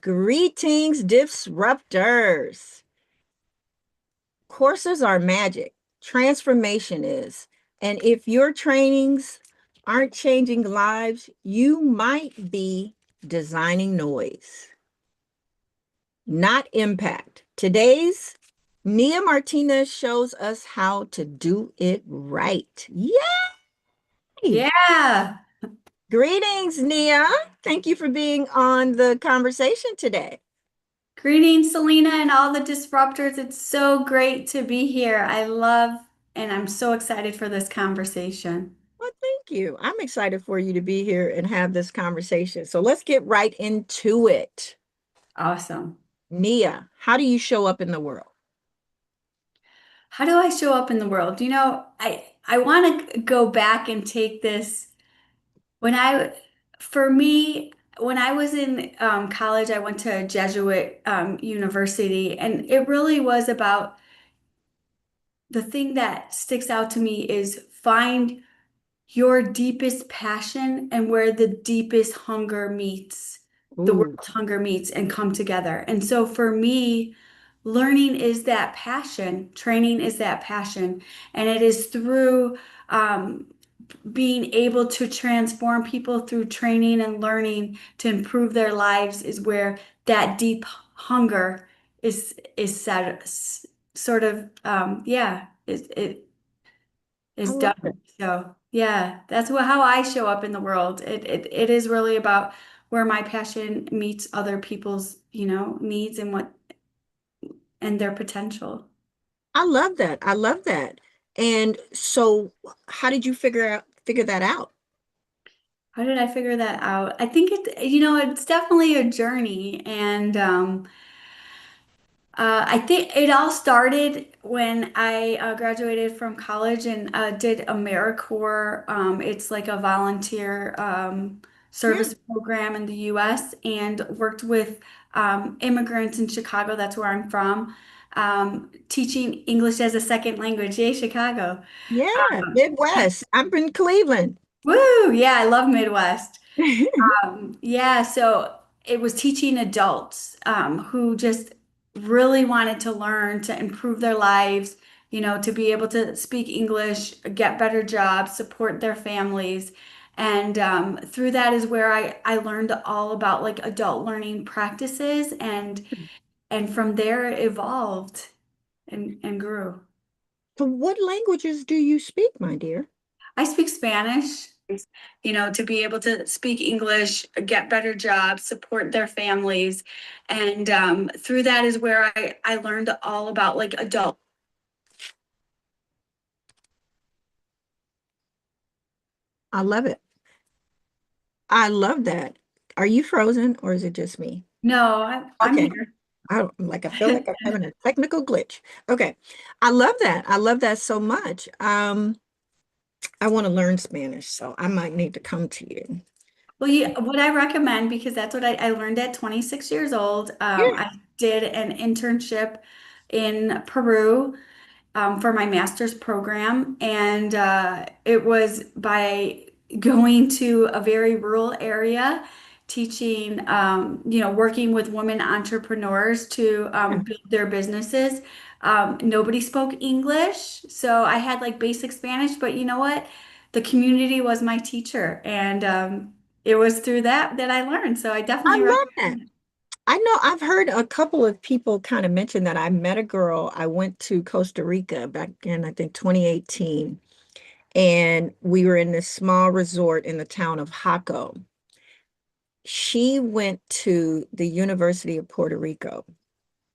Greetings, disruptors. Courses are magic. Transformation is. And if your trainings aren't changing lives, you might be designing noise, not impact. Today's Nia Martinez shows us how to do it right. Yay! Yeah. Greetings, Nia. Thank you for being on the conversation today. Greetings, Selina, and all the disruptors. It's so great to be here. I love and I'm so excited for this conversation. Well, thank you. I'm excited for you to be here and have this conversation. So let's get right into it. Awesome. Nia, how do you show up in the world? How do I show up in the world? I want to go back and take this when I, for me, when I was in college, I went to a Jesuit university, and it really was about the thing that sticks out to me is find your deepest passion and where the deepest hunger meets, the Ooh, world's hunger meets and come together. And so for me, learning is that passion, training is that passion. And it is through being able to transform people through training and learning to improve their lives is where that deep hunger is set, sort of yeah, I is love done. it. So yeah, that's how I show up in the world. It is really about where my passion meets other people's, needs and what and their potential. I love that. I love that. And so how did you figure that out? How did I figure that out? I think it's definitely a journey. And I think it all started when I graduated from college and did AmeriCorps. It's like a volunteer Yeah, service program in the U.S. and worked with immigrants in Chicago. That's where I'm from, teaching English as a second language. Yay, Chicago. yeah, Midwest. I'm in Cleveland. Woo! Yeah, I love Midwest. Yeah, so it was teaching adults who just really wanted to learn to improve their lives, to be able to speak English, get better jobs, support their families. And through that is where I learned all about like adult learning practices and from there it evolved and grew. So what languages do you speak, my dear? I speak Spanish, to be able to speak English, get better jobs, support their families. And through that is where I learned all about like adult. I love it. I love that. Are you frozen or is it just me? No, I'm Okay. here. I feel like I'm having a technical glitch. Okay. I love that. I love that so much. I want to learn Spanish, so I might need to come to you. Well, what I recommend, because that's what I learned at 26 years old. Yeah. I did an internship in Peru for my master's program. And it was by going to a very rural area, teaching, working with women entrepreneurs to Yeah. build their businesses. Nobody spoke English, so I had like basic Spanish, but you know what? The community was my teacher, and it was through that I learned. So I I definitely love that. recommend it. I know I've heard a couple of people kind of mention that. I met a girl. I went to Costa Rica back in, I think, 2018, and we were in this small resort in the town of Jaco. She went to the University of Puerto Rico,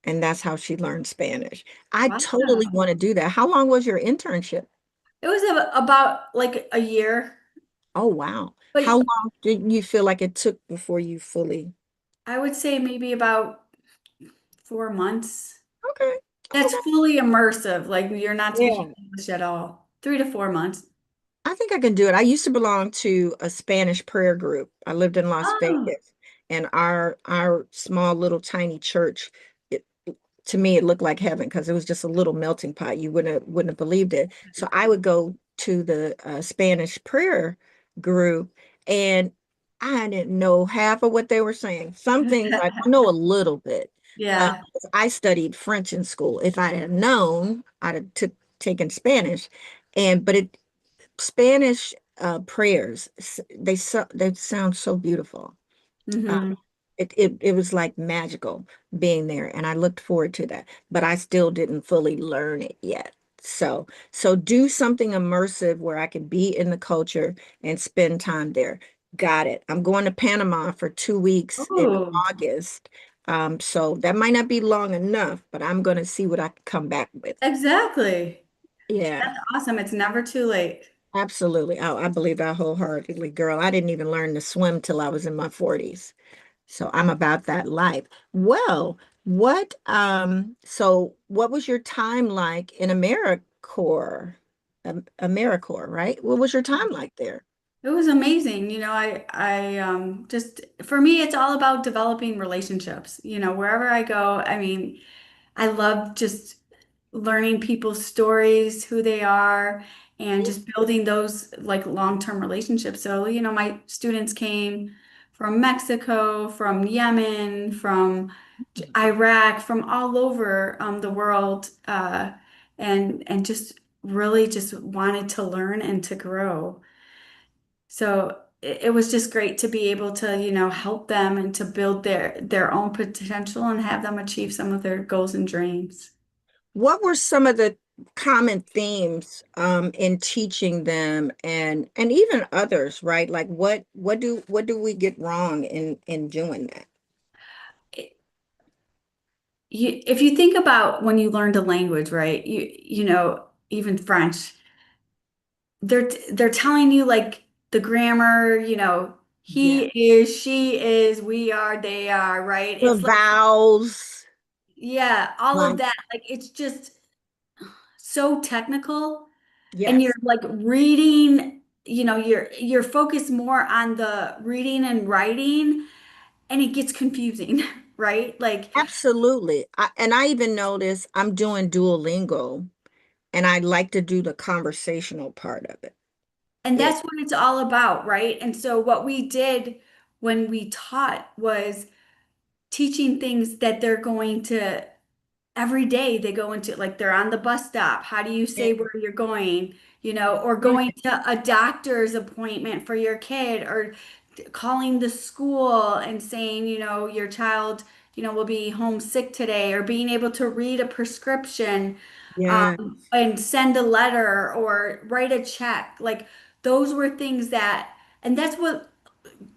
and that's how she learned Spanish. I totally Awesome. want to do that. How long was your internship? It was about like a year. Oh, wow. How But long did you feel like it took before you fully? I would say maybe about 4 months. Okay. Oh, That's fully immersive. Like you're not speaking yeah. English at all. 3 to 4 months. I think I can do it. I used to belong to a Spanish prayer group. I lived in Las Oh, Vegas, and our small little tiny church, it, to me it looked like heaven because it was just a little melting pot. You wouldn't have believed it. So I would go to the Spanish prayer group, and I didn't know half of what they were saying. Some things I know a little bit. Yeah. 'Cause I studied French in school. If I had known, I'd have taken Spanish. But Spanish prayers, they sound so beautiful. Uh, Hmm. it was like magical being there, and I looked forward to that, but I still didn't fully learn it yet. So do something immersive where I can be in the culture and spend time there. Got it. I'm going to Panama for 2 weeks in Oh, August. So that might not be long enough, but I'm going to see what I can come back with. exactly. Yeah, That's awesome. It's never too late. absolutely. I believe that wholeheartedly, girl. I didn't even learn to swim till I was in my 40s. So I'm about that life. Well, so what was your time like in AmeriCorps? AmeriCorps, right? What was your time like there? It was amazing. Just for me, it's all about developing relationships. Wherever I go, I mean, I love just learning people's stories, who they are, and just building those like long-term relationships. So, my students came from Mexico, from Yemen, from Iraq, from all over the world, and just really just wanted to learn and to grow. So it was just great to be able to, help them and to build their own potential and have them achieve some of their goals and dreams. What were some of the common themes in teaching them and even others, right? Like what do we get wrong in doing that? If you think about when you learned a language, right? Even French, they're telling you like the grammar, he Yeah. is, she is, we are, they are, right? The It's like, vowels, yeah, all of like that. Like it's just so technical. And you're yes, like reading, you're focused more on the reading and writing, and it gets confusing, right? Like, absolutely. And I even notice I'm doing Duolingo and I like to do the conversational part of it. and Yeah. that's what it's all about, right? And so what we did when we taught was teaching things that they're going to every day they go into, like they're on the bus stop. How do you say where you're going? Or going to a doctor's appointment for your kid, or calling the school and saying, your child, will be homesick today, or being able to read a prescription, Yeah. and send a letter or write a check. Like those were things and that's what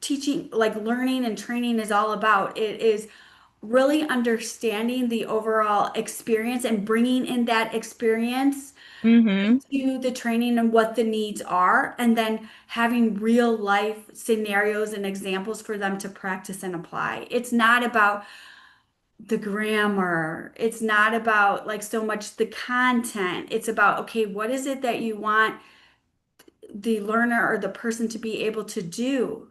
teaching, like learning and training is all about. It is really understanding the overall experience and bringing in that experience Mm-hmm. to the training and what the needs are, and then having real life scenarios and examples for them to practice and apply. It's not about the grammar. It's not about like so much the content. It's about, okay, what is it that you want the learner or the person to be able to do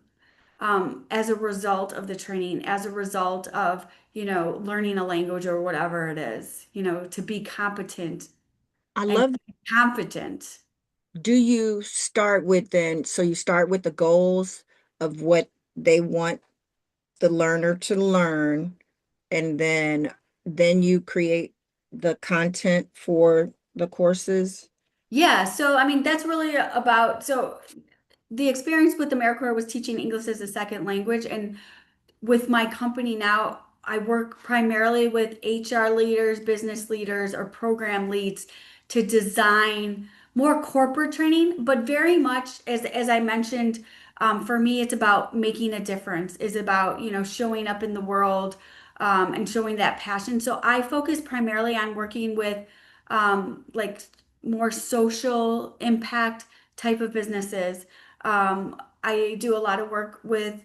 as a result of the training, as a result of, learning a language or whatever it is, to be competent I and love. confident. Do you start with then, so you start with the goals of what they want the learner to learn, and then you create the content for the courses? Yeah, so I mean, that's really about, so the experience with AmeriCorps was teaching English as a second language. And with my company now, I work primarily with HR leaders, business leaders, or program leads to design more corporate training, but very much as I mentioned, for me, it's about making a difference, is about, showing up in the world, and showing that passion. So I focus primarily on working with like more social impact type of businesses. I do a lot of work with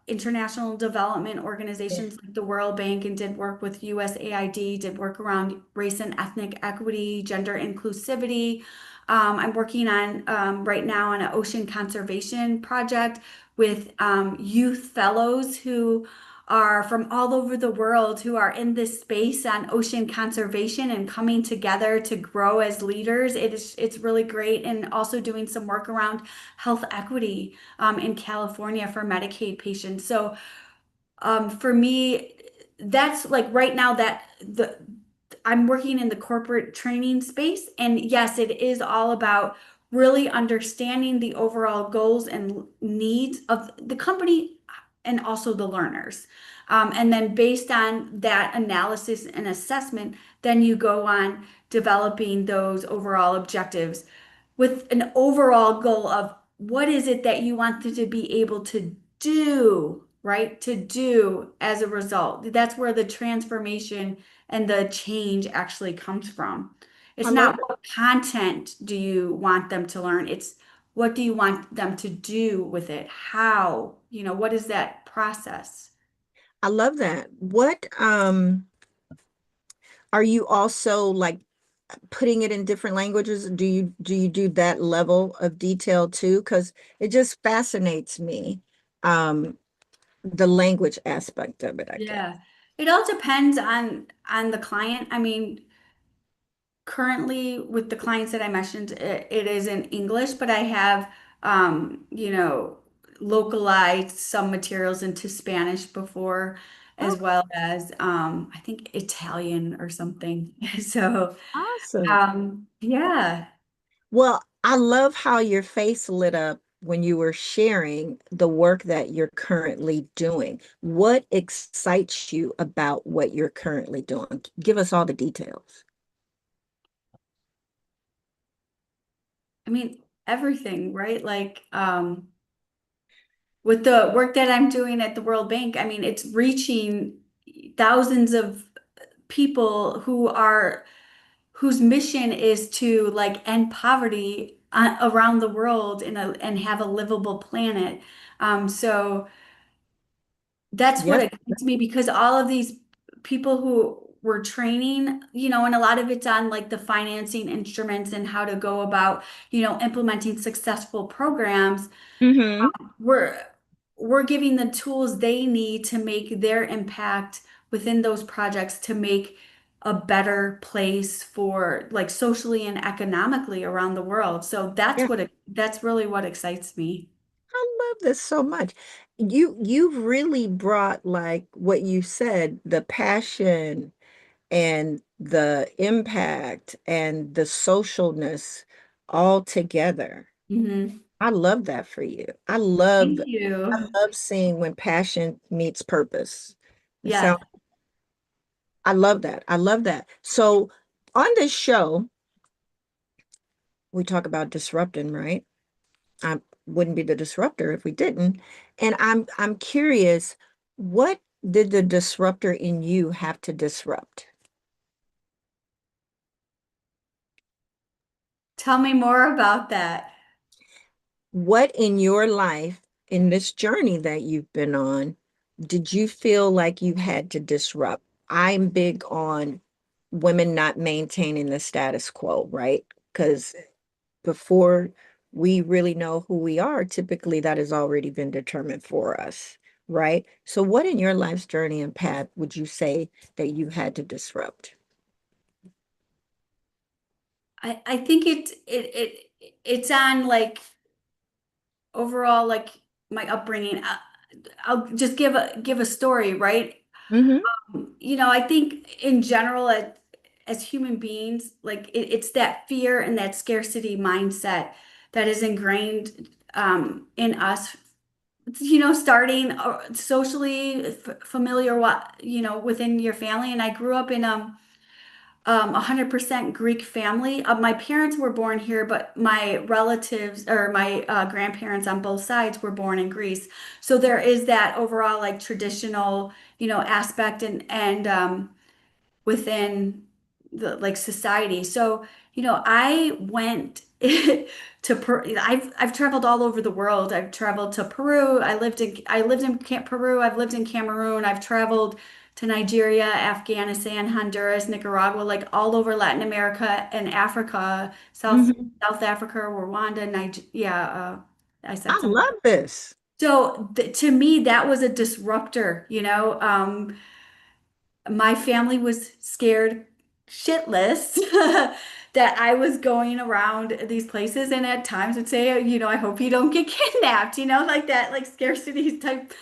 international development Yeah. organizations like the World Bank, and did work with USAID, did work around race and ethnic equity, gender inclusivity. I'm working on right now on an ocean conservation project with youth fellows who are from all over the world who are in this space on ocean conservation and coming together to grow as leaders. It's really great, and also doing some work around health equity in California for Medicaid patients. So for me, that's like right now that the I'm working in the corporate training space. And yes, it is all about really understanding the overall goals and needs of the company and also the learners. And then based on that analysis and assessment, then you go on developing those overall objectives with an overall goal of what is it that you want them to be able to do, right? To do as a result. That's where the transformation and the change actually comes from. I It's love not what content do you want them to learn, it's what do you want them to do with it? How? What is that process? I love that. What are you also like putting it in different languages? Do you do that level of detail too? Because it just fascinates me. Um, the language aspect of it, I guess. Yeah. It all depends on the client. I mean, currently with the clients that I mentioned, it is in English, but I have, localized some materials into Spanish before, Oh, as well as, I think Italian or something. So, awesome. yeah. Well, I love how your face lit up when you were sharing the work that you're currently doing. What excites you about what you're currently doing? Give us all the details. I mean, everything, right? Like, with the work that I'm doing at the World Bank, I mean, it's reaching thousands of people whose mission is to like end poverty around the world and have a livable planet. So that's what Yes. excites me because all of these people who were training, and a lot of it's on like the financing instruments and how to go about, implementing successful programs. Mm-hmm. we're we're giving the tools they need to make their impact within those projects to make a better place for like socially and economically around the world. So Yeah. that's really what excites me. I love this so much. You've really brought like what you said, the passion and the impact and the socialness all together. Hmm. I love that for you. I Thank you. love seeing when passion meets purpose. It Yes. sounds, I love that. I love that. So on this show, we talk about disrupting, right? I wouldn't be the disruptor if we didn't. And I'm curious, what did the disruptor in you have to disrupt? Tell me more about that. What in your life, in this journey that you've been on, did you feel like you had to disrupt? I'm big on women not maintaining the status quo, right? Because before we really know who we are, typically that has already been determined for us, right? So, what in your life's journey and path would you say that you had to disrupt? I think it's on like overall like my upbringing. I'll just give a story, right? Hmm. I think in general, as human beings, like it's that fear and that scarcity mindset that is ingrained in us. Starting socially familiar, within your family. And I grew up in 100% Greek family. My parents were born here, but my relatives or my grandparents on both sides were born in Greece. So there is that overall like traditional, aspect and within the like society. So, I went I've traveled all over the world. I've traveled to Peru. I lived in Peru. I've lived in Cameroon. I've traveled to Nigeria, Afghanistan, Honduras, Nicaragua, like all over Latin America and Africa, South Hmm. South Africa, Rwanda, Nigeria. I said I something. love this. So to me, that was a disruptor, my family was scared shitless that I was going around these places and at times would say, I hope you don't get kidnapped, like that, like scarcity type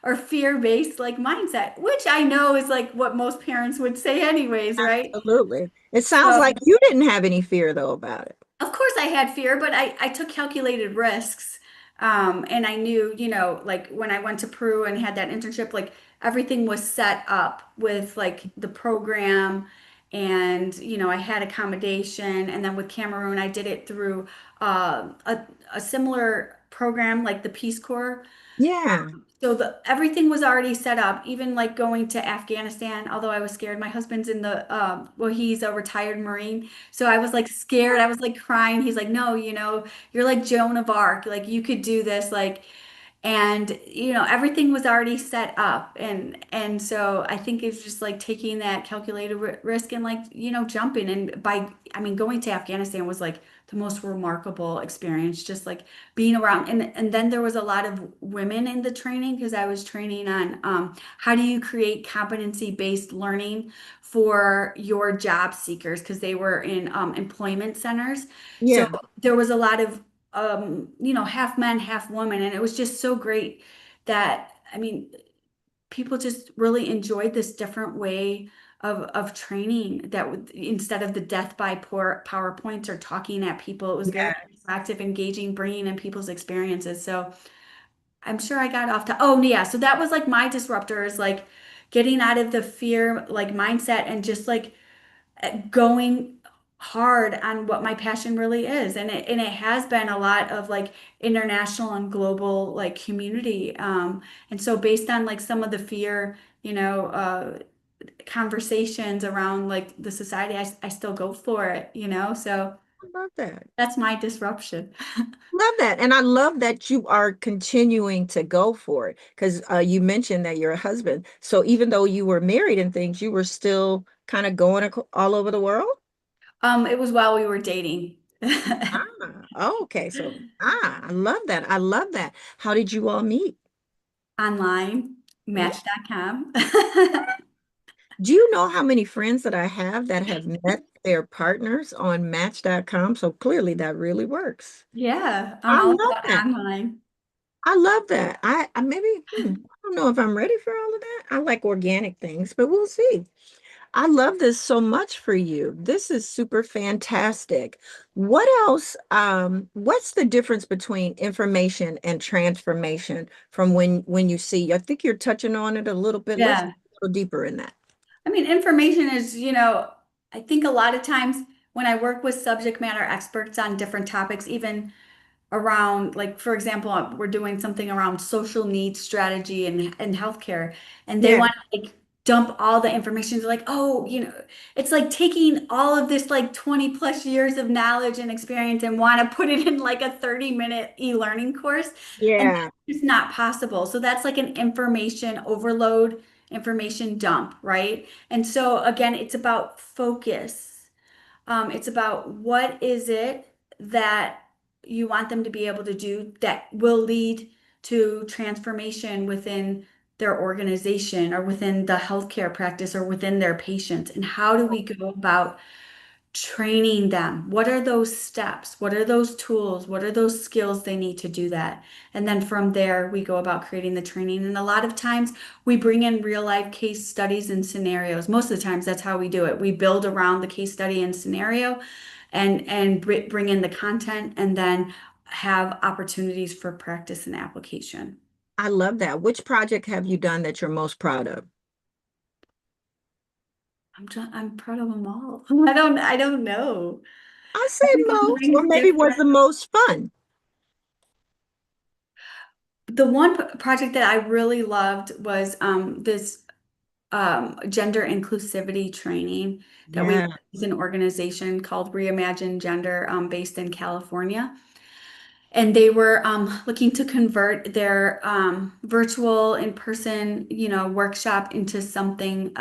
or fear-based like mindset, which I know is like what most parents would say anyways, right? Absolutely. It sounds So like you didn't have any fear though about it. of course, I had fear, but I took calculated risks. And I knew, like when I went to Peru and had that internship, like everything was set up with like the program and, I had accommodation. And then with Cameroon, I did it through a similar program like the Peace Corps. Yeah. So everything was already set up, even like going to Afghanistan, although I was scared. My husband's in the well, he's a retired Marine. So I was like scared. I was like crying. He's like, no, you're like Joan of Arc. Like you could do this. Like and everything was already set up and so I think it's just like taking that calculated risk and like jumping and I mean going to Afghanistan was like the most remarkable experience just like being around and then there was a lot of women in the training because I was training on how do you create competency based learning for your job seekers because they were in employment centers so Yeah. there was a lot of half men, half women. And it was just so great that, I mean, people just really enjoyed this different way of training that instead of the death by poor PowerPoints or talking at people, it was very Yeah. interactive, engaging, bringing in people's experiences. So I'm sure I got off to, oh, yeah. So that was like my disruptor is like getting out of the fear like mindset and just like going hard on what my passion really is and it has been a lot of like international and global like community and so based on like some of the fear conversations around like the society I still go for it so I love that. that's my disruption. Love that. And I love that you are continuing to go for it because you mentioned that you're a husband. So even though you were married and things, you were still kind of going all over the world? It was while we were dating. Ah, okay. So, I love that. I love that. How did you all meet? Online Yeah. match.com. Do you know how many friends that I have that have met their partners on Match.com? So clearly that really works. Yeah, I'm I all love about that. online. I love that. I maybe, I don't know if I'm ready for all of that. I like organic things, but we'll see. I love this so much for you. This is super fantastic. What else? What's the difference between information and transformation from when you see? I think you're touching on it a little bit. Let's go Yeah. a little deeper in that. I mean, information is, I think a lot of times when I work with subject matter experts on different topics, even around, like, for example, we're doing something around social needs strategy and healthcare, and they Yeah, want to like dump all the information. They're like, oh, it's like taking all of this like 20 plus years of knowledge and experience and want to put it in like a 30-minute e-learning course. And yeah. that's just not possible. So that's like an information overload, information dump, right? And so again, it's about focus. It's about what is it that you want them to be able to do that will lead to transformation within their organization or within the healthcare practice or within their patients. And how do we go about training them? What are those steps? What are those tools? What are those skills they need to do that? And then from there, we go about creating the training. And a lot of times we bring in real life case studies and scenarios. Most of the times that's how we do it. We build around the case study and scenario and bring in the content and then have opportunities for practice and application. I love that. Which project have you done that you're most proud of? I'm proud of them all. I don't know. I say Everyone most, or brings maybe was different. the most fun. The one project that I really loved was this gender inclusivity training that we Yeah. as an organization called Reimagine Gender based in California. and they were looking to convert their virtual in-person, workshop into something,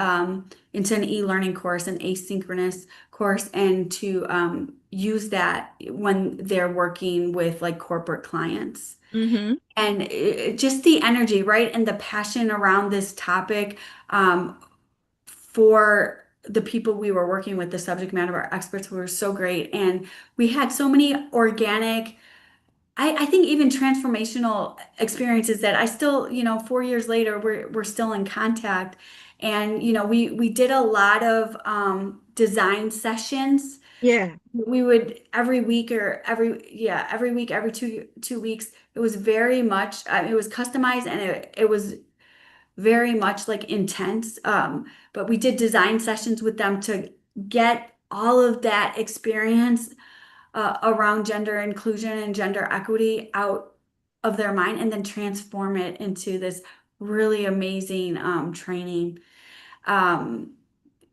into an e-learning course, an asynchronous course, and to use that when they're working with like corporate clients. Mm-hmm. And just the energy, right? And the passion around this topic, for the people we were working with, the subject matter experts were so great. And we had so many organic, I think even transformational experiences that I still, 4 years later, we're still in contact. And, we did a lot of design sessions. Yeah. We would every week or every week, every two weeks. It was very much, it was customized, and it was very much like intense. But we did design sessions with them to get all of that experience around gender inclusion and gender equity out of their mind, and then transform it into this really amazing training. Um,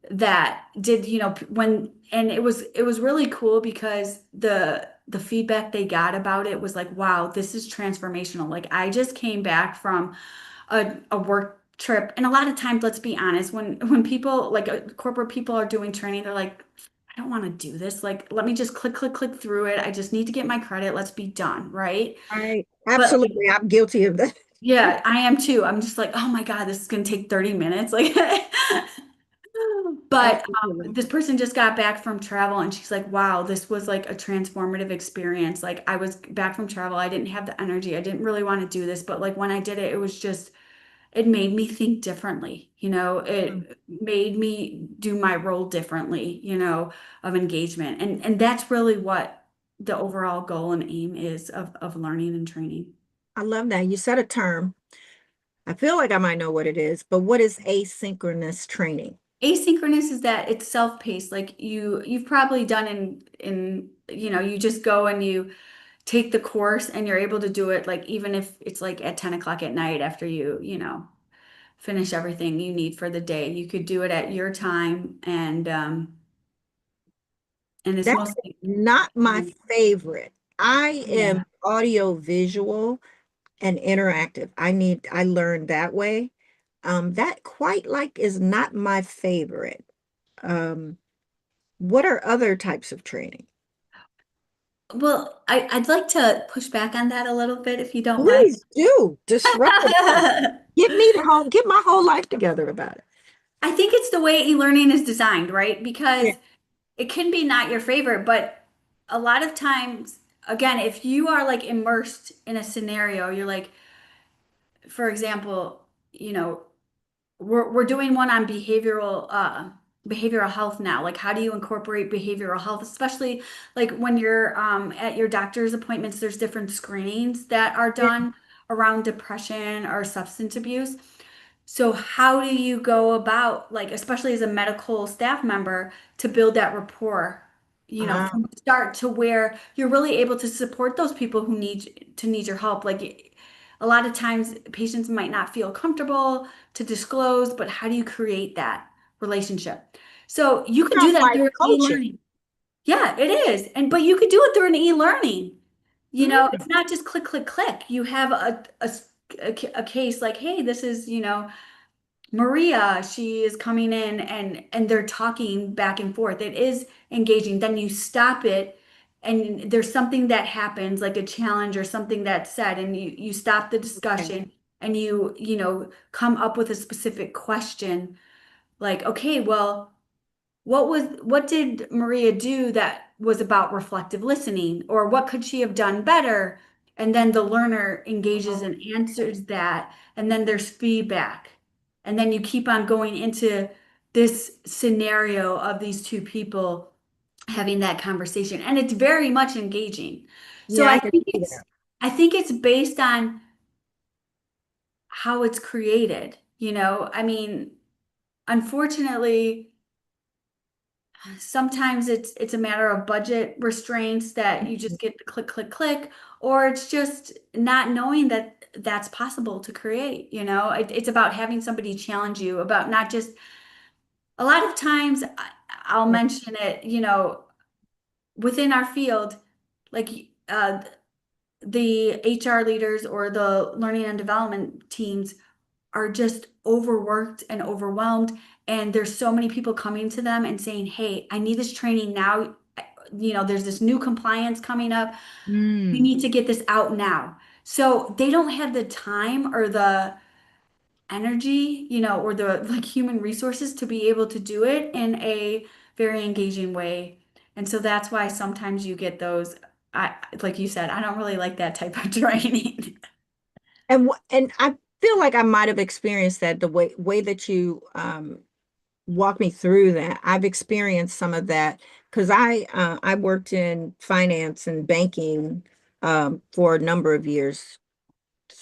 that did, when, and it was really cool because the feedback they got about it was like, wow, this is transformational. Like, I just came back from a work trip, and a lot of times, let's be honest, when people like corporate people are doing training, they're like, I don't want to do this. Like, let me just click through it. I just need to get my credit. Let's be done, right? I But absolutely, I'm guilty of that. yeah, I am too. I'm just like, oh my God, this is gonna take 30 minutes. Like, but Absolutely. this person just got back from travel, and she's like, wow, this was like a transformative experience. Like, I was back from travel. I didn't have the energy. I didn't really want to do this, but like when I did it, it was just, it made me think differently. It made me do my role differently, of engagement. And that's really what the overall goal and aim is of learning and training. I love that. You said a term. I feel like I might know what it is, but what is asynchronous training? Asynchronous is that it's self-paced. Like you've probably done in you just go and you take the course, and you're able to do it like even if it's like at 10 o'clock at night after finish everything you need for the day. You could do it at your time, and it's That's mostly not my favorite. I yeah. am audio visual and interactive. I learned that way. That quite like is not my favorite. Um, what are other types of training? Well, I'd like to push back on that a little bit if you don't mind. Please do disrupt the her. I Get my whole life together about it. think it's the way e-learning is designed, right? Yeah. Because it can be not your favorite, but a lot of times, again, if you are like immersed in a scenario, you're like, for example, you know, we're doing one on behavioral health now. Like, how do you incorporate behavioral health, especially like when you're at your doctor's appointments, there's different screenings that are Yeah. done around depression or substance abuse. So how do you go about, like, especially as a medical staff member, to build that rapport, Ah, from the start to where you're really able to support those people who need your help? Like, a lot of times patients might not feel comfortable to disclose, but how do you create that relationship? So you could do sounds that like through coaching. e-learning. Yeah, it is. And but you could do it through an e-learning. Mm, It's not just click, click, click. You have a case like, hey, this is, Maria, she is coming in, and they're talking back and forth. It is engaging. Then you stop it, and there's something that happens, like a challenge or something that's said, and you stop the okay. discussion, and you come up with a specific question, like, okay, well, what did Maria do that was about reflective listening, or what could she have done better? And then the learner engages Oh, and answers that, and then there's feedback. And then you keep on going into this scenario of these two people having that conversation. And it's very much engaging. So yeah, I can see that. I think it's based on how it's created, I mean, unfortunately, sometimes it's a matter of budget restraints that you just get the click, click, click, or it's just not knowing that that's possible to create. It's about having somebody challenge you about not just, a lot of times I'll Yeah. mention it, within our field, like the HR leaders or the learning and development teams are just overworked and overwhelmed. And there's so many people coming to them and saying, hey, I need this training now. There's this new compliance coming up. We Mm. need to get this out now. So they don't have the time or the energy, or the like human resources to be able to do it in a very engaging way. And so that's why sometimes you get those, like you said, I don't really like that type of training. And I feel like I might have experienced that the way that you walk me through that. I've experienced some of that because I worked in finance and banking for a number of years,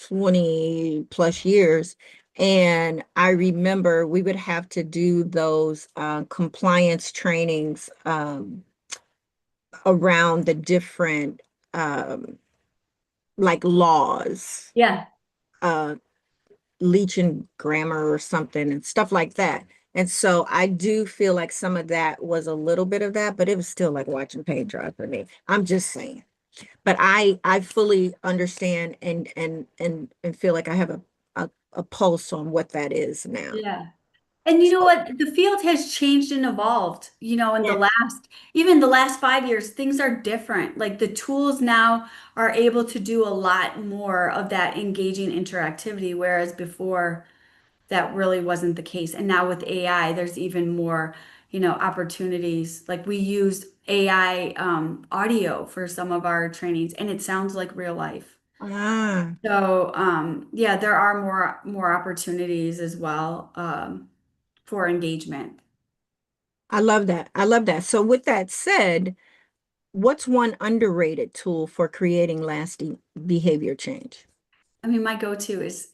20 plus years. And I remember we would have to do those compliance trainings around the different like laws, Yeah, uh, Legion grammar or something and stuff like that. And so I do feel like some of that was a little bit of that, but it was still like watching paint dry for me. I'm just saying. But I fully understand and feel like I have a pulse on what that is now. yeah. And you know So what? The field has changed and evolved, in the yeah. even the last 5 years, things are different. Like the tools now are able to do a lot more of that engaging interactivity, whereas before that really wasn't the case. And now with AI, there's even more, opportunities. Like we use AI audio for some of our trainings, and it sounds like real life. Ah, So yeah, there are more opportunities as well for engagement. I love that. I love that. So with that said, what's one underrated tool for creating lasting behavior change? I mean, my go-to is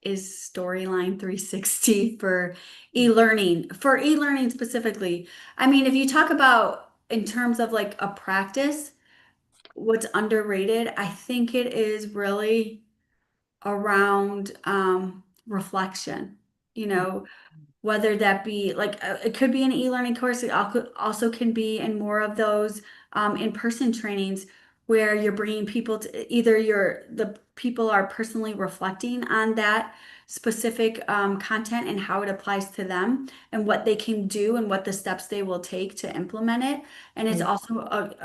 Storyline 360 for e-learning, specifically. I mean, if you talk about in terms of like a practice, what's underrated, I think it is really around reflection. You know, whether that be like it could be an e-learning course, it also can be in more of those in-person trainings where you're bringing people to either the people are personally reflecting on that specific content and how it applies to them and what they can do and what the steps they will take to implement it. And it's Yeah. also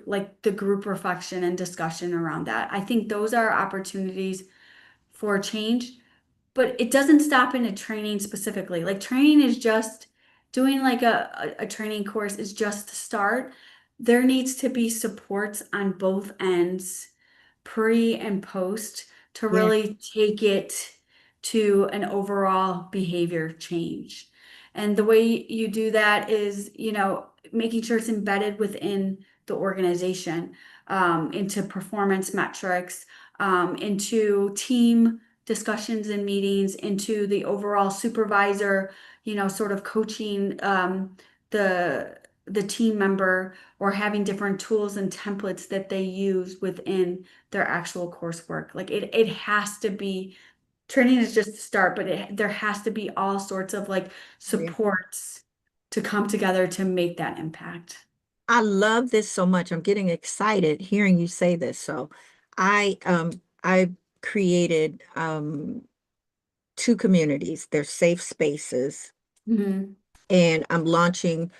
like the group reflection and discussion around that. I think those are opportunities for change, but it doesn't stop in a training specifically. Like training is just doing like a training course is just the start. There needs to be supports on both ends, pre and post, to Yeah. really take it to an overall behavior change. And the way you do that is, making sure it's embedded within the organization, into performance metrics, into team discussions and meetings, into the overall supervisor, sort of coaching the team member, or having different tools and templates that they use within their actual coursework. Like it has to be, training is just the start, but there has to be all sorts of like Yeah. supports to come together to make that impact. I love this so much. I'm getting excited hearing you say this. So I created two communities. They're safe spaces Mhm. and I'm launching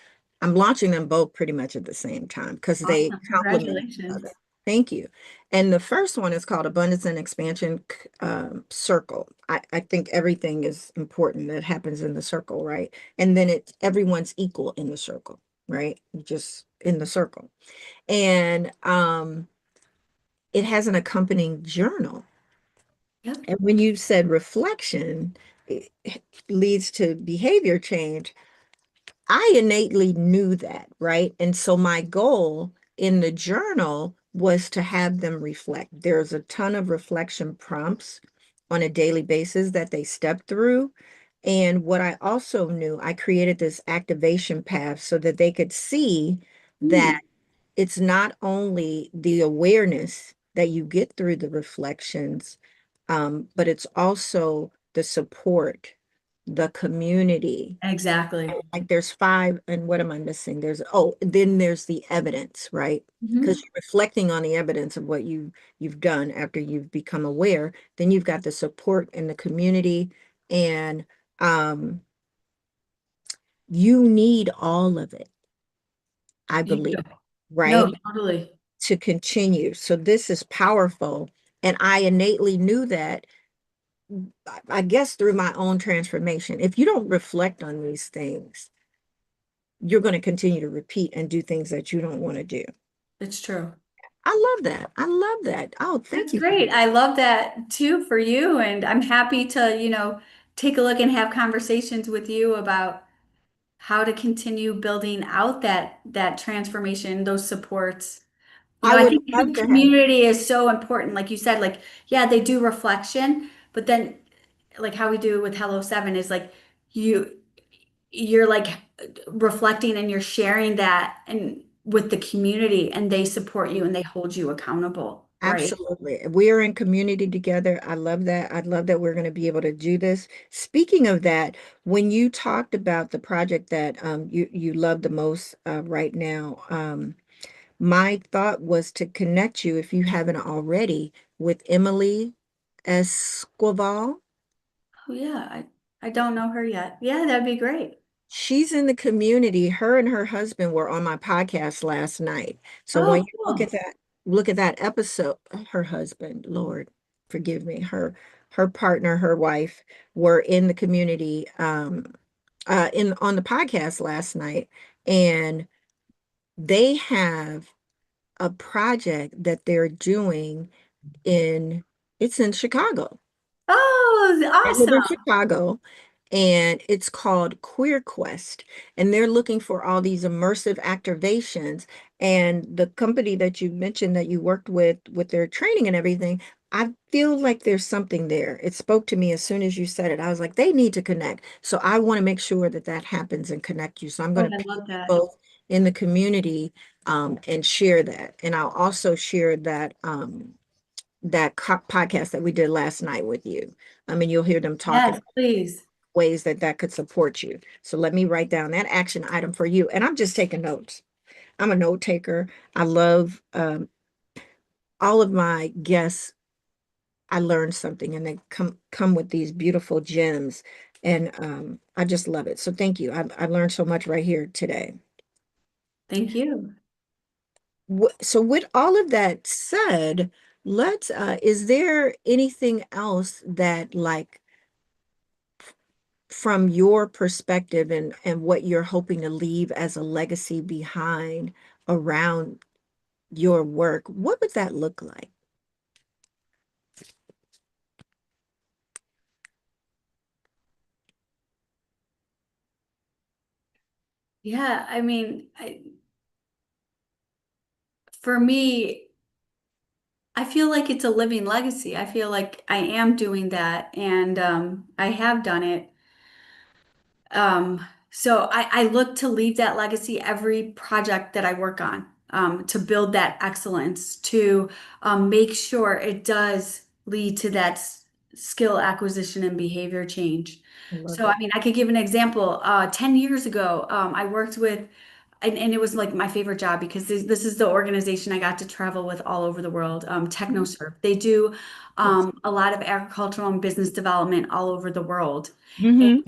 them both pretty much at the same time because they Awesome. complement each other. Congratulations. Thank you. And the first one is called Abundance and Expansion Circle. I think everything is important that happens in the circle, right? And then everyone's equal in the circle, right? Just in the circle. And it has an accompanying journal. Yep. And when you said reflection, it leads to behavior change. I innately knew that, right? And so my goal in the journal was to have them reflect. There's a ton of reflection prompts on a daily basis that they step through. And what I also knew, I created this activation path so that they could see Hmm. that it's not only the awareness that you get through the reflections, but it's also the support the community. Exactly. Like there's five, and what am I missing? Then there's the evidence, right? Because Hmm. you're reflecting on the evidence of what you've done after you've become aware. Then you've got the support in the community, and um, you need all of it, I You believe, do. No, right? totally. To continue. So this is powerful. And I innately knew that, I guess, through my own transformation. If you don't reflect on these things, you're going to continue to repeat and do things that you don't want to do. It's true. I love that. I love that. Oh, thank That's you for great. that. I love that too for you. And I'm happy to, take a look and have conversations with you about how to continue building out that transformation, those supports. I I would think love the to have. community is so important. Like you said, like, yeah, they do reflection, but then like how we do with Hello Seven is like you you're like reflecting and you're sharing that and with the community and they support you and they hold you accountable, right? Absolutely. We are in community together. I love that. I love that we're going to be able to do this. Speaking of that, when you talked about the project that you love the most right now, my thought was to connect you, if you haven't already, with Emily Escoval. Oh yeah, I don't know her yet. Yeah, that'd be great. She's in the community. Her and her husband were on my podcast last night. So when Oh, you cool. look at that episode, her husband, Lord, forgive me, her partner, her wife were in the community in on the podcast last night, and they have a project that they're doing in it's in Chicago. Oh, I live in awesome. Chicago, and it's called Queer Quest. And they're looking for all these immersive activations. And the company that you mentioned that you worked with their training and everything, I feel like there's something there. It spoke to me as soon as you said it. I was like, they need to connect. So I want to make sure that that happens and connect you. So I'm Oh, going to I ping love you that. both in the community and share that. And I'll also share that podcast that we did last night with you. I mean, you'll hear them talking Yes, please. ways that that could support you. So let me write down that action item for you. And I'm just taking notes. I'm a note taker. I love all of my guests. I learned something, and they come with these beautiful gems, and I just love it. So thank you. I learned so much right here today. Thank you. So with all of that said, let's is there anything else that, like, from your perspective and what you're hoping to leave as a legacy behind around your work, what would that look like? Yeah, I mean, for me, I feel like it's a living legacy. I feel like I am doing that and I have done it. So I look to leave that legacy every project that I work on, to build that excellence, to make sure it does lead to that skill acquisition and behavior change. I love So, I it. mean, I could give an example. 10 years ago, I worked with, and it was like my favorite job because this is the organization I got to travel with all over the world, TechnoServe. They do Yes. a lot of agricultural and business development all over the world. Mm-hmm.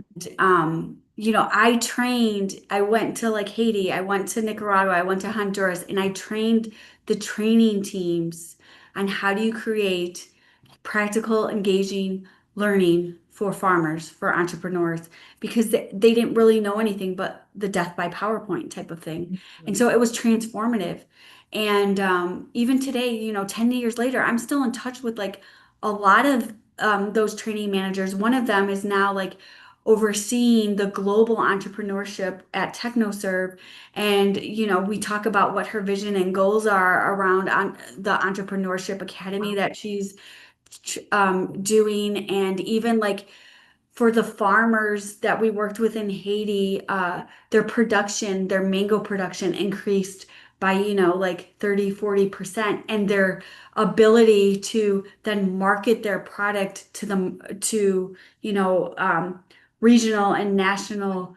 I went to like Haiti, I went to Nicaragua, I went to Honduras, and I trained the training teams on how do you create practical, engaging learning for farmers, for entrepreneurs, because they didn't really know anything but the death by PowerPoint type of thing. And so it was transformative. And even today, 10 years later, I'm still in touch with like a lot of those training managers. One of them is now like overseeing the global entrepreneurship at TechnoServe. And, we talk about what her vision and goals are around the Entrepreneurship Academy that she's doing. And even like for the farmers that we worked with in Haiti, their mango production increased by, like 30-40%, and their ability to then market their product to them to, regional and national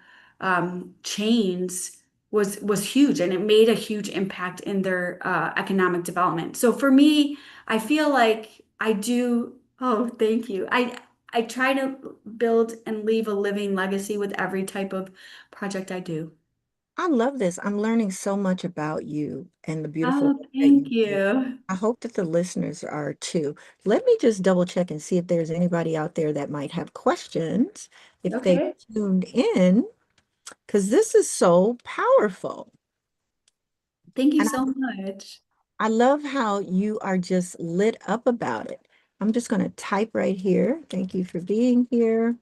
chains was huge, and it made a huge impact in their economic development. So for me, I feel like I do. Oh, thank you. I try to build and leave a living legacy with every type of project I do. I love this. I'm learning so much about you and the beautiful Oh, work that thank you do. you. I hope that the listeners are too. Let me just double check and see if there's anybody out there that might have questions if they Okay. tuned in, because this is so powerful. Thank you And so much. I love how you are just lit up about it. I'm just going to type right here. Thank you for being here.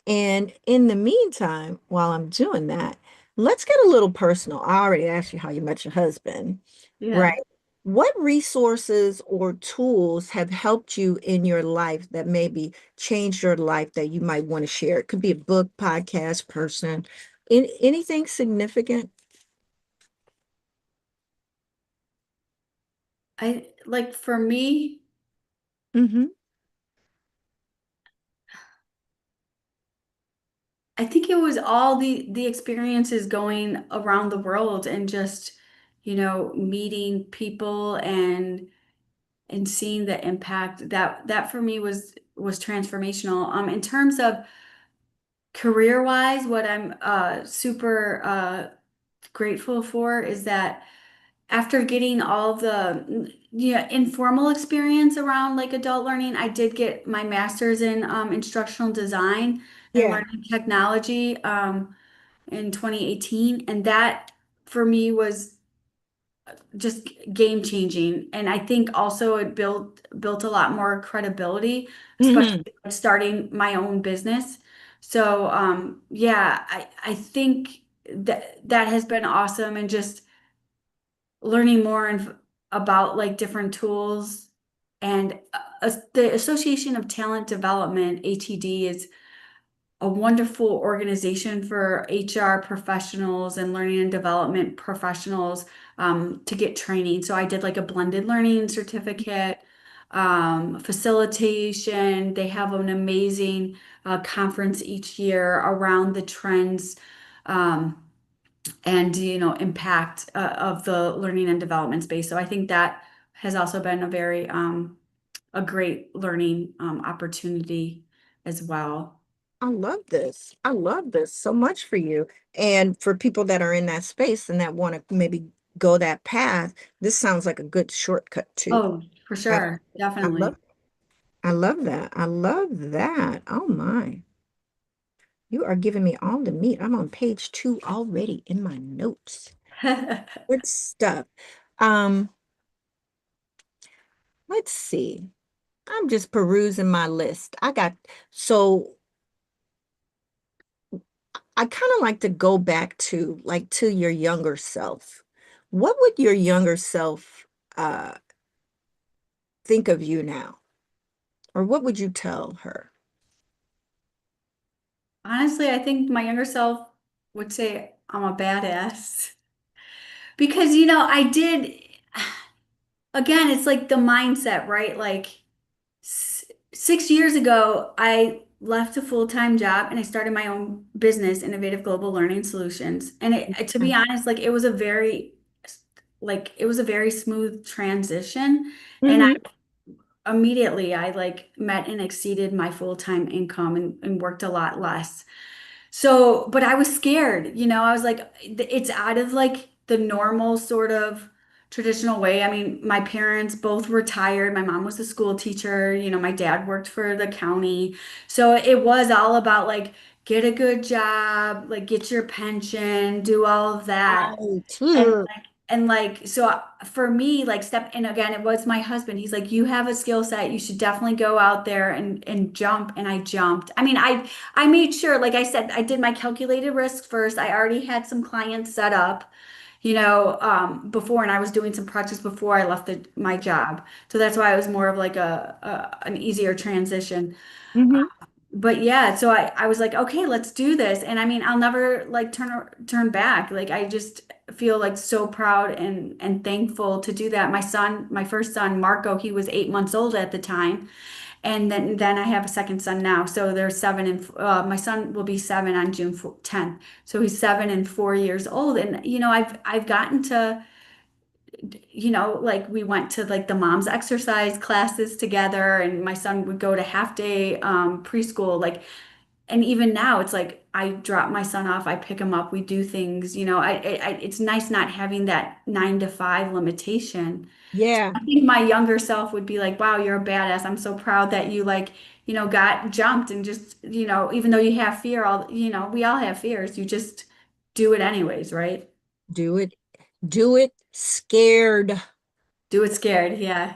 And in the meantime, while I'm doing that, let's get a little personal. I already asked you how you met your husband, right? Yeah. What resources or tools have helped you in your life that maybe changed your life that you might want to share? It could be a book, podcast, person, anything significant. I like for me, Hmm. I think it was all the experiences going around the world and just, meeting people and seeing the impact that for me was transformational. In terms of career-wise, what I'm super grateful for is that after getting all the informal experience around like adult learning, I did get my master's in instructional design and Yeah. learning technology in 2018, and that for me was just game changing. And I think also it built a lot more credibility, especially Hmm. like starting my own business. So yeah, I think that has been awesome, and just learning more about like different tools and the Association of Talent Development, ATD, is a wonderful organization for HR professionals and learning and development professionals to get training. So I did like a blended learning certificate, facilitation. They have an amazing conference each year around the trends. Um, and impact of the learning and development space. So I think that has also been a great learning opportunity as well. I love this. I love this so much for you. And for people that are in that space and that want to maybe go that path, this sounds like a good shortcut too. Oh, for I, sure, I love definitely. I love that. I love that. Oh my. You are giving me all the meat. I'm on page 2 already in my notes. Good stuff. Um, let's see. I'm just perusing my list. So I kind of like to go back to to your younger self. What would your younger self uh think of you now? Or what would you tell her? Honestly, I think my younger self would say I'm a badass because I did again, it's like the mindset, right? Like 6 years ago, I left a full-time job and I started my own business, Innovative Global Learning Solutions. And to be honest, like it was a very smooth transition. And Mm-hmm. immediately I like met and exceeded my full-time income and worked a lot less. So, but I was scared, I was like, it's out of like the normal sort of traditional way. I mean, my parents both retired. My mom was a school teacher, my dad worked for the county. So it was all about like, get a good job, like get your pension, do all of that. Right. And Ugh. so for me, like step, and again, it was my husband. He's like, you have a skill set. You should definitely go out there and jump. And I jumped. I mean, I made sure, like I said, I did my calculated risk first. I already had some clients set up, before, and I was doing some projects before I left my job. So that's why it was more of like an easier transition. Mm-hmm. But yeah, so I was like, okay, let's do this. And I mean, I'll never like turn back. Like I just feel like so proud and thankful to do that. My first son, Marco, he was 8 months old at the time. And then I have a second son now. So they're 7 and my son will be 7 on June 10th. So he's 7 and 4 years old. And I've gotten to, like we went to like the mom's exercise classes together, and my son would go to half day preschool. Like, and even now it's like I drop my son off, I pick him up, we do things, it's nice not having that 9 to 5 limitation. Yeah, I think my younger self would be like, wow, you're a badass. I'm so proud that you like, got jumped and just, even though you have fear, we all have fears. You just do it anyways, right? do it. Do it scared. Do it scared. Yeah.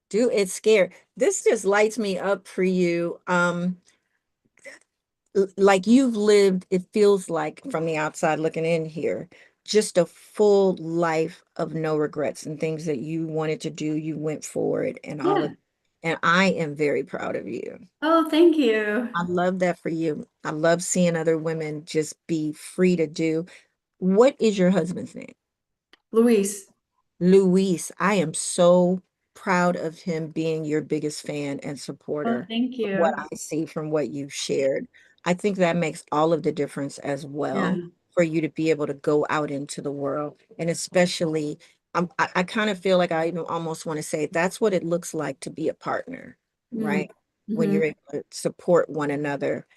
Do it scared. This just lights me up for you. Like you've lived, it feels like from the outside looking in here, just a full life of no regrets and things that you wanted to do, you went for it and all Yeah. of, and I am very proud of you. Oh, thank you. I love that for you. I love seeing other women just be free to do. What is your husband's name? Luis. Luis, I am so proud of him being your biggest fan and Oh, supporter. thank From what you. I see from what you've shared, I think that makes all of the difference as Yeah. well for you to be able to go out into the world. And especially, I kind of feel like I even almost want to say that's what it looks like to be a partner, Mm. right? When Hmm. you're able to support one another,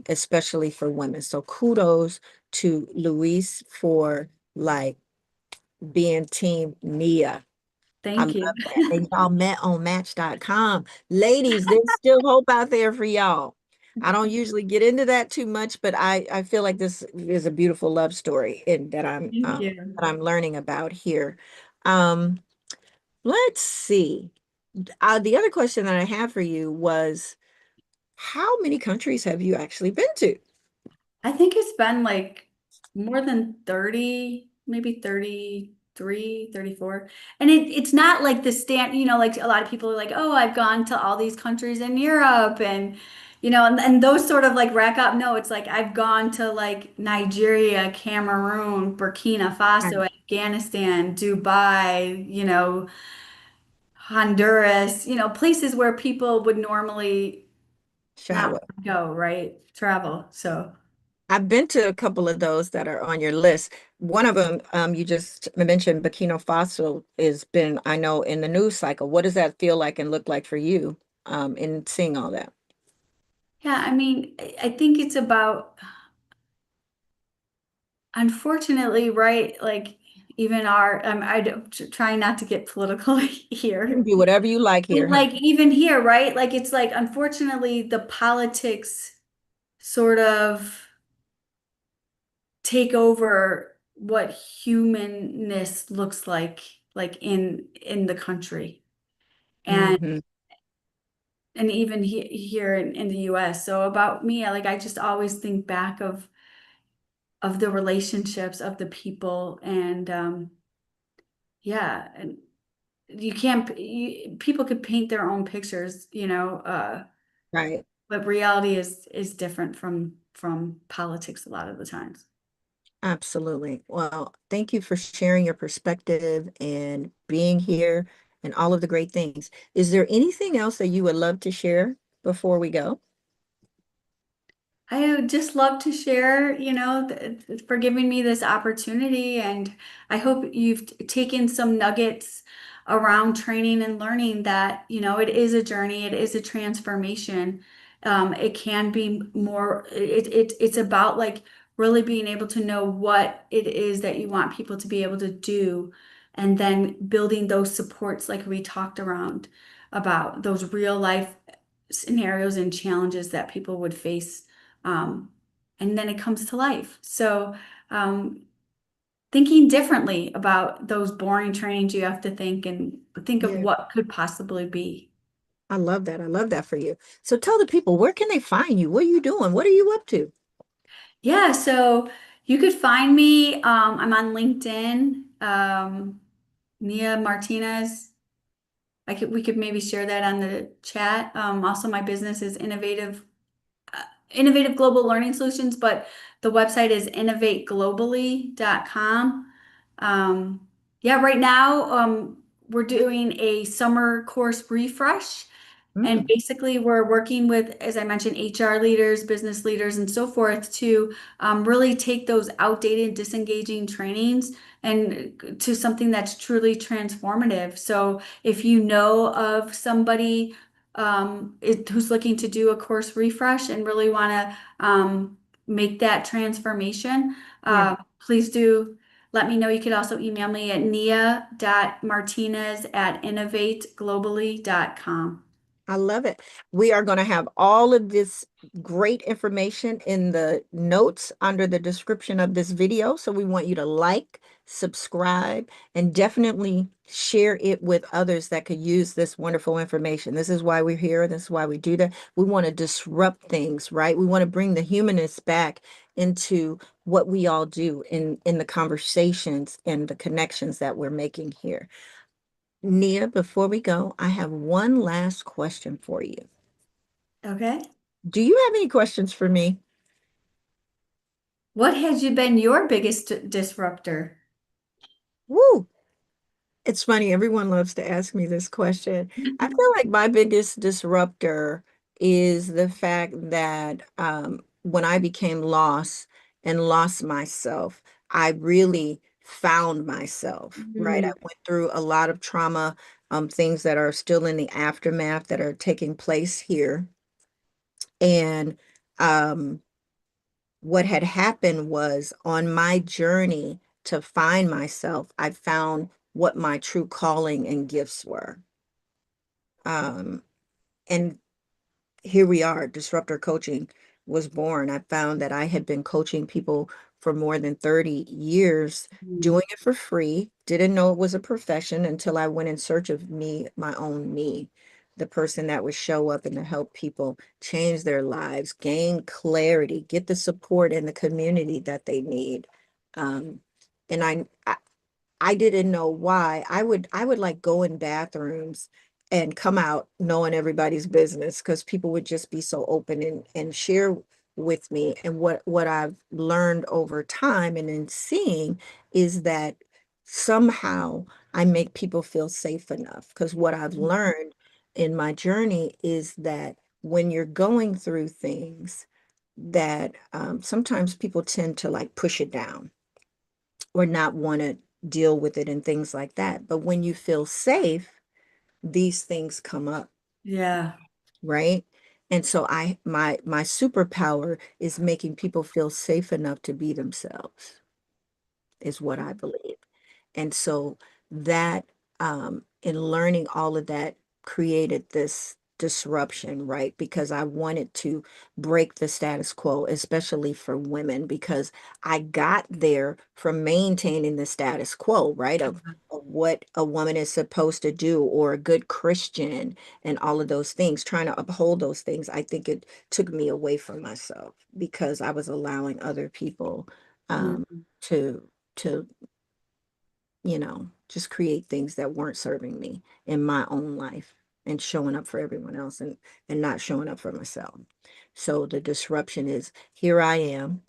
especially for women. So kudos to Luis for like being team Nia. I love Thank you. that. And y'all met on Match.com. Ladies, there's still hope out there for y'all. I don't usually get into that too much, but I feel like this is a beautiful love story and Thank you. that I'm learning about here. Um, let's see. The other question that I have for you was, how many countries have you actually been to? I think it's been like more than 30, maybe 33, 34. And it's not like the like a lot of people are like, oh, I've gone to all these countries in Europe and, and those sort of like rack up. No, it's like I've gone to like Nigeria, Cameroon, Burkina Faso, Right. Afghanistan, Dubai, Honduras, places where people would normally not Shower. go, right? Travel. So. I've been to a couple of those that are on your list. One of them, you just mentioned Burkina Faso has been, I know, in the news cycle. What does that feel like and look like for you, in seeing all that? Yeah, I mean, I think it's about, unfortunately, right? Like even trying not to get political You can here. do whatever you like here, Like honey. even here, right? Like it's like unfortunately the politics sort of take over what humanness looks like in the country. And Hmm. even here in the US. So about me, I just always think back of the relationships of the people and yeah, and people could paint their own pictures, Right. but reality is different from politics a lot of the times. Absolutely. Well, thank you for sharing your perspective and being here and all of the great things. Is there anything else that you would love to share before we go? I would just love to share, for giving me this opportunity. And I hope you've taken some nuggets around training and learning that, it is a journey, it is a transformation. It can be more, it's about like really being able to know what it is that you want people to be able to do. And then building those supports like we talked around about those real life scenarios and challenges that people would face, um, and then it comes to life. So, um, thinking differently about those boring trainings, you have to think of Yeah. what could possibly be. I love that. I love that for you. So tell the people, where can they find you? What are you doing? What are you up to? Yeah, so you could find me. I'm on LinkedIn, Nia Martinez. We could maybe share that on the chat. Also, my business is Innovative Global Learning Solutions, but the website is innovateglobally.com. Yeah, right now we're doing a summer course refresh. And Mm, basically, we're working with, as I mentioned, HR leaders, business leaders, and so forth to really take those outdated, disengaging trainings and to something that's truly transformative. So if you know of somebody who's looking to do a course refresh and really want to make that transformation, yeah. please do let me know. You could also email me at nia.martinez@innovateglobally.com. I love it. We are going to have all of this great information in the notes under the description of this video. So we want you to like, subscribe, and definitely share it with others that could use this wonderful information. This is why we're here. This is why we do that. We want to disrupt things, right? We want to bring the humanists back into what we all do in the conversations and the connections that we're making here. Nia, before we go, I have one last question for you. Okay. Do you have any questions for me? What has you been your biggest disruptor? Woo! It's funny, everyone loves to ask me this question. I feel like my biggest disruptor is the fact that when I became lost and lost myself, I really found myself, right? I Mm, went through a lot of trauma, things that are still in the aftermath that are taking place here. And what had happened was on my journey to find myself, I found what my true calling and gifts were. Um, and here we are, Disruptor Coaching was born. I found that I had been coaching people for more than 30 years, mm, doing it for free. Didn't know it was a profession until I went in search of me, my own me, the person that would show up and to help people change their lives, gain clarity, get the support and the community that they need. Um, and I didn't know why. I would like go in bathrooms and come out knowing everybody's business because people would just be so open and share with me. And what I've learned over time and in seeing is that somehow I make people feel safe enough. Because what I've learned in my journey is that when you're going through things, that sometimes people tend to like push it down or not want to deal with it and things like that. But when you feel safe, these things come up, yeah. right? And so my superpower is making people feel safe enough to be themselves, is what I believe. And so that in learning all of that created this disruption, right? Because I wanted to break the status quo, especially for women, because I got there from maintaining the status quo, right? Of what a woman is supposed to do or a good Christian and all of those things, trying to uphold those things. I think it took me away from myself because I was allowing other people Mm. to to just create things that weren't serving me in my own life and showing up for everyone else and not showing up for myself. So the disruption is here I am.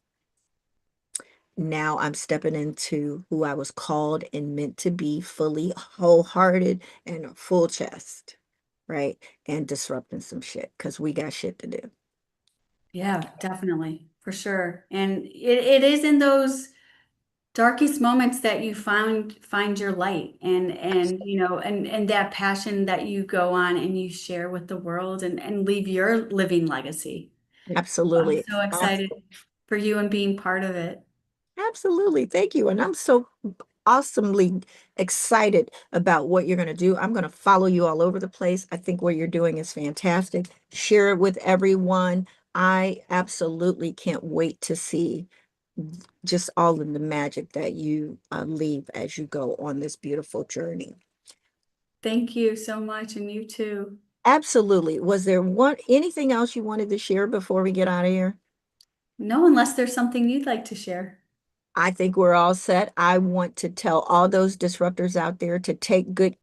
Now I'm stepping into who I was called and meant to be fully wholehearted and a full chest, right? And disrupting some shit because we got shit to do. Yeah, definitely, for sure. And it is in those darkest moments that you find your light and and that passion that you go on and you share with the world and leave your living legacy. I'm Absolutely. so excited for you and being part of it. Absolutely. Thank you. And I'm so awesomely excited about what you're going to do. I'm going to follow you all over the place. I think what you're doing is fantastic. Share it with everyone. I absolutely can't wait to see just all of the magic that you leave as you go on this beautiful journey. Thank you so much, and you too. Absolutely. Was there anything else you wanted to share before we get out of here? No, unless there's something you'd like to share. I think we're all set. I want to tell all those disruptors out there to take good